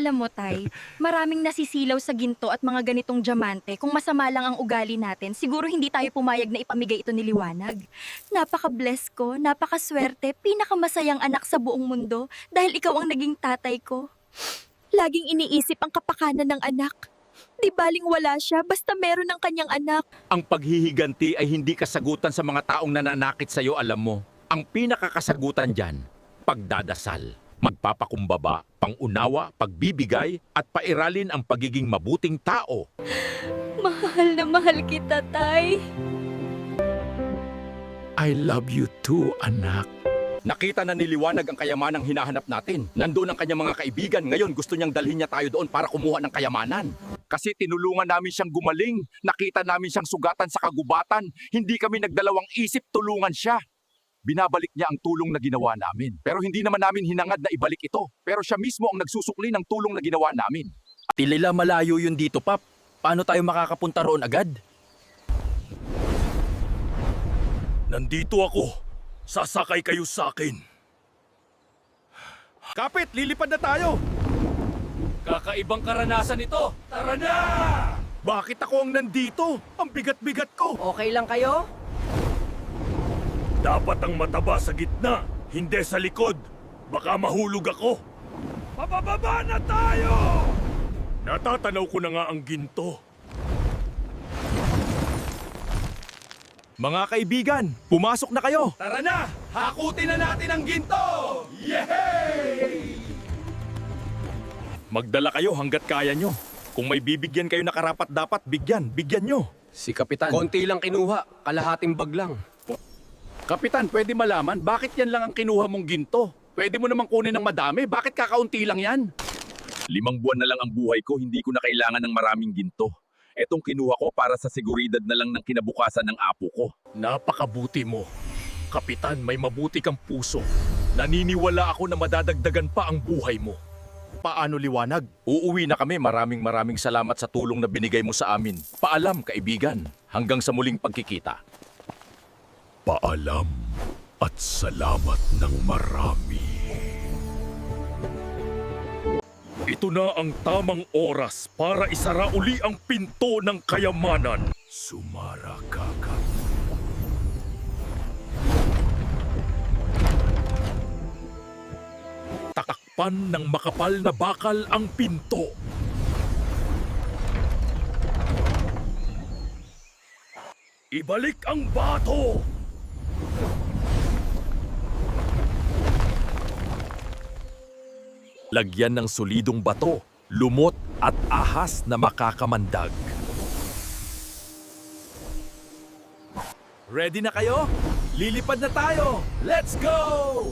Alam mo, Tay, maraming nasisilaw sa ginto at mga ganitong diamante. Kung masama lang ang ugali natin, siguro hindi tayo pumayag na ipamigay ito ni Liwanag. Napaka-bless ko, napakaswerte, pinakamasayang anak sa buong mundo dahil ikaw ang naging tatay ko. Laging iniisip ang kapakanan ng anak. Di baling wala siya, basta meron ng kanyang anak. Ang paghihiganti ay hindi kasagutan sa mga taong nananakit sa'yo, alam mo. Ang pinakakasagutan dyan, pagdadasal, magpapakumbaba, pangunawa, pagbibigay, at pairalin ang pagiging mabuting tao. Mahal na mahal kita, Tay. I love you too, anak. Nakita na ni Liwanag ang kayamanang hinahanap natin. Nandoon ang kanyang mga kaibigan. Ngayon gusto niyang dalhin niya tayo doon para kumuha ng kayamanan. Kasi tinulungan namin siyang gumaling. Nakita namin siyang sugatan sa kagubatan. Hindi kami nagdalawang isip, tulungan siya. Binabalik niya ang tulong na ginawa namin. Pero hindi naman namin hinangad na ibalik ito. Pero siya mismo ang nagsusukli ng tulong na ginawa namin. Tilila malayo yun dito, Pap. Paano tayo makakapunta roon agad? Nandito ako. Sasakay kayo sa akin. Kapit, lilipad na tayo. Kakaibang karanasan ito. Tara na! Bakit ako ang nandito? Ang bigat-bigat ko. Okay lang kayo? Dapat ang mataba sa gitna, hindi sa likod. Baka mahulog ako. Pabababa na tayo! Natatanaw ko na nga ang ginto. Mga kaibigan, pumasok na kayo! Tara na! Hakutin na natin ang ginto! Yehey! Magdala kayo hanggat kaya nyo. Kung may bibigyan kayo na karapat-dapat, bigyan nyo. Si Kapitan. Konti lang kinuha, kalahating bag lang. Kapitan, pwede malaman, bakit yan lang ang kinuha mong ginto? Pwede mo namang kunin ng madami, bakit kakaunti lang yan? 5 buwan na lang ang buhay ko, hindi ko na kailangan ng maraming ginto. Etong kinuha ko para sa seguridad na lang ng kinabukasan ng apo ko. Napakabuti mo. Kapitan, may mabuti kang puso. Naniniwala ako na madadagdagan pa ang buhay mo. Paano Liwanag? Uuwi na kami. Maraming salamat sa tulong na binigay mo sa amin. Paalam, kaibigan. Hanggang sa muling pagkikita. Paalam at salamat ng marami. Ito na ang tamang oras para isara uli ang pinto ng kayamanan. Sumara ka. Takpan ng makapal na bakal ang pinto. Ibalik ang bato! Lagyan ng solidong bato, lumot at ahas na makakamandag. Ready na kayo? Lilipad na tayo! Let's go!